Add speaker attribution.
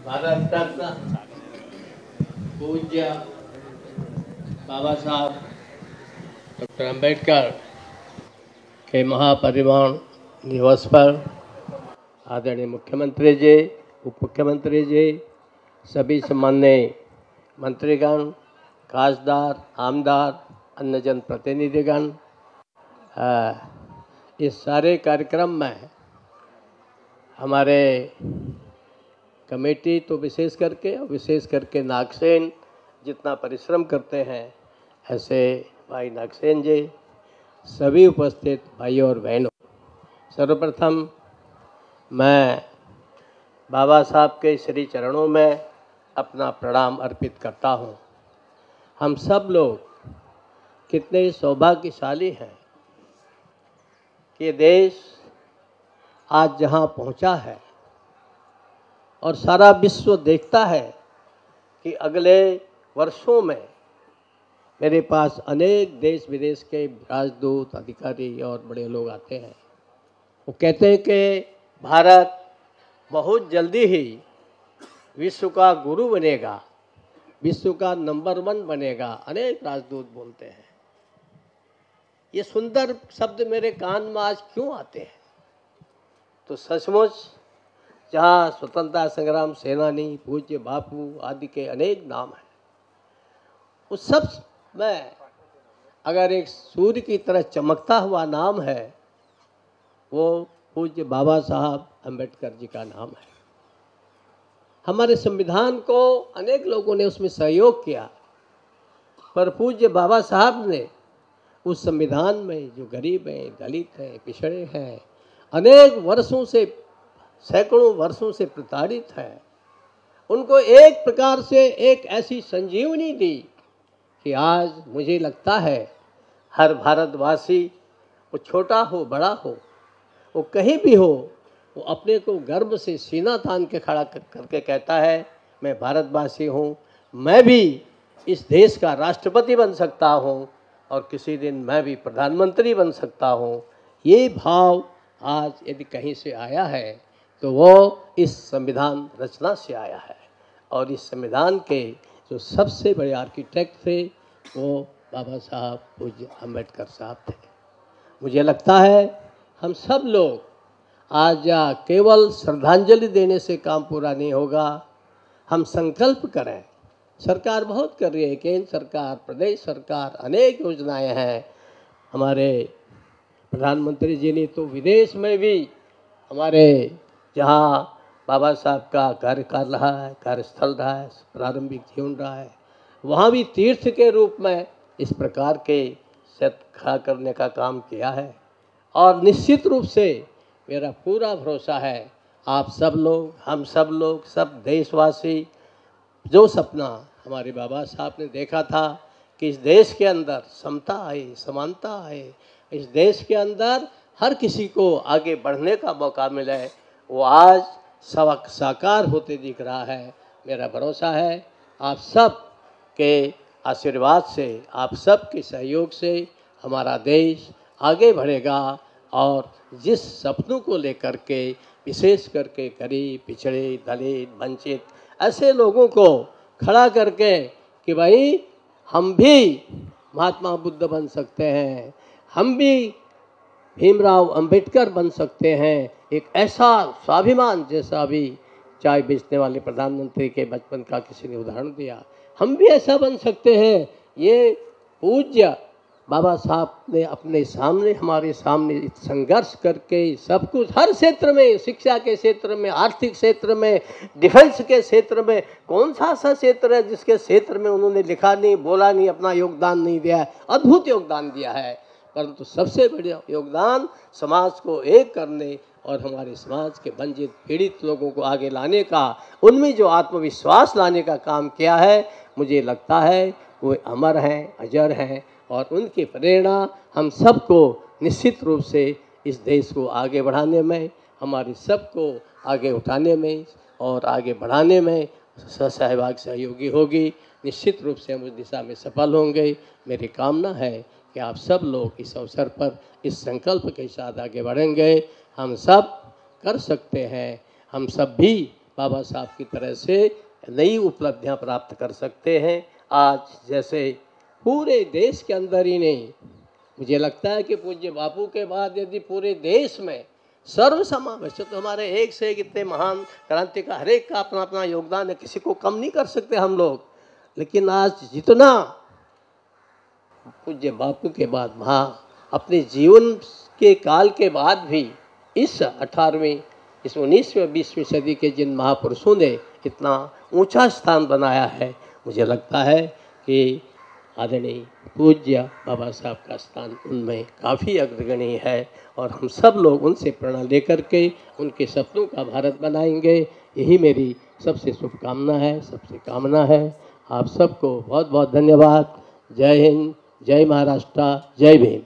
Speaker 1: भारत रत्न पूज्य बाबा साहब डॉक्टर अंबेडकर के महापरिनिर्वाण दिवस पर आदरणीय मुख्यमंत्री जी, उप मुख्यमंत्री जी, सभी सम्माननीय मंत्रीगण, खासदार, आमदार, अन्य जन प्रतिनिधिगण, इस सारे कार्यक्रम में हमारे कमेटी तो विशेष करके नागसेन जितना परिश्रम करते हैं, ऐसे भाई नागसेन जी, सभी उपस्थित भाइयों और बहनों, सर्वप्रथम मैं बाबा साहब के श्री चरणों में अपना प्रणाम अर्पित करता हूँ। हम सब लोग कितने सौभाग्यशाली हैं कि ये देश आज जहाँ पहुँचा है और सारा विश्व देखता है कि अगले वर्षों में मेरे पास अनेक देश विदेश के राजदूत, अधिकारी और बड़े लोग आते हैं। वो कहते हैं कि भारत बहुत जल्दी ही विश्व का गुरु बनेगा, विश्व का नंबर 1 बनेगा। अनेक राजदूत बोलते हैं। ये सुंदर शब्द मेरे कान में आज क्यों आते हैं? तो सचमुच जहाँ स्वतंत्रता संग्राम सेनानी पूज्य बापू आदि के अनेक नाम हैं, उस सब में अगर एक सूर्य की तरह चमकता हुआ नाम है, वो पूज्य बाबा साहब अंबेडकर जी का नाम है। हमारे संविधान को अनेक लोगों ने उसमें सहयोग किया, पर पूज्य बाबा साहब ने उस संविधान में जो गरीब हैं, दलित हैं, पिछड़े हैं, अनेक वर्षों से, सैकड़ों वर्षों से प्रताड़ित हैं, उनको एक प्रकार से एक ऐसी संजीवनी दी कि आज मुझे लगता है हर भारतवासी, वो छोटा हो बड़ा हो, वो कहीं भी हो, वो अपने को गर्व से सीना तान के खड़ा करके कहता है, मैं भारतवासी हूँ, मैं भी इस देश का राष्ट्रपति बन सकता हूँ और किसी दिन मैं भी प्रधानमंत्री बन सकता हूँ। ये भाव आज यदि कहीं से आया है तो वो इस संविधान रचना से आया है। और इस संविधान के जो सबसे बड़े आर्किटेक्ट थे वो बाबा साहब पूज्य अंबेडकर साहब थे। मुझे लगता है हम सब लोग आज केवल श्रद्धांजलि देने से काम पूरा नहीं होगा, हम संकल्प करें। सरकार बहुत कर रही है, केंद्र सरकार, प्रदेश सरकार, अनेक योजनाएं हैं। हमारे प्रधानमंत्री जी ने तो विदेश में भी हमारे जहाँ बाबा साहब का कार्य कर रहा है, कार्यस्थल रहा है, प्रारंभिक जीवन रहा है, वहाँ भी तीर्थ के रूप में इस प्रकार के सत्य खड़ा करने का काम किया है। और निश्चित रूप से मेरा पूरा भरोसा है, आप सब लोग, हम सब लोग, सब देशवासी, जो सपना हमारे बाबा साहब ने देखा था कि इस देश के अंदर समता आए, समानता आए, इस देश के अंदर हर किसी को आगे बढ़ने का मौका मिले, वो आज साकार होते दिख रहा है। मेरा भरोसा है आप सब के आशीर्वाद से, आप सब के सहयोग से हमारा देश आगे बढ़ेगा और जिस सपनों को लेकर के विशेष करके गरीब, पिछड़े, दलित, वंचित ऐसे लोगों को खड़ा करके कि भाई हम भी महात्मा बुद्ध बन सकते हैं, हम भी भीमराव अंबेडकर बन सकते हैं, एक ऐसा स्वाभिमान जैसा अभी चाय बेचने वाले प्रधानमंत्री के बचपन का किसी ने उदाहरण दिया, हम भी ऐसा बन सकते हैं। ये पूज्य बाबा साहब ने अपने सामने, हमारे सामने संघर्ष करके सब कुछ, हर क्षेत्र में, शिक्षा के क्षेत्र में, आर्थिक क्षेत्र में, डिफेंस के क्षेत्र में, कौन सा ऐसा क्षेत्र है जिसके क्षेत्र में उन्होंने लिखा नहीं, बोला नहीं, अपना योगदान नहीं दिया है? अद्भुत योगदान दिया है। परंतु सबसे बड़ा योगदान समाज को एक करने और हमारे समाज के वंचित पीड़ित लोगों को आगे लाने का, उनमें जो आत्मविश्वास लाने का काम किया है, मुझे लगता है वो अमर हैं, अजर हैं और उनकी प्रेरणा हम सबको निश्चित रूप से इस देश को आगे बढ़ाने में, हमारे सबको आगे उठाने में और आगे बढ़ाने में सहयोगी होगी। निश्चित रूप से हम उस दिशा में सफल होंगे। मेरी कामना है कि आप सब लोग इस अवसर पर इस संकल्प के साथ आगे बढ़ेंगे। हम सब कर सकते हैं, हम सब भी बाबा साहब की तरह से नई उपलब्धियां प्राप्त कर सकते हैं। आज जैसे पूरे देश के अंदर ही नहीं, मुझे लगता है कि पूज्य बापू के बाद यदि पूरे देश में सर्वसमावेश, तो हमारे एक से एक इतने महान क्रांति का हर एक का अपना अपना योगदान है, किसी को कम नहीं कर सकते हम लोग। लेकिन आज जितना पूज्य बापू के बाद वहाँ अपने जीवन के काल के बाद भी इस 18वीं, इस 19वीं 20वीं सदी के जिन महापुरुषों ने इतना ऊंचा स्थान बनाया है, मुझे लगता है कि आदरणीय पूज्य बाबा साहब का स्थान उनमें काफ़ी अग्रगण्य है और हम सब लोग उनसे प्रेरणा लेकर के उनके सपनों का भारत बनाएंगे। यही मेरी सबसे शुभकामना है, सबसे कामना है। आप सबको बहुत बहुत धन्यवाद। जय हिंद, जय महाराष्ट्र, जय भीम।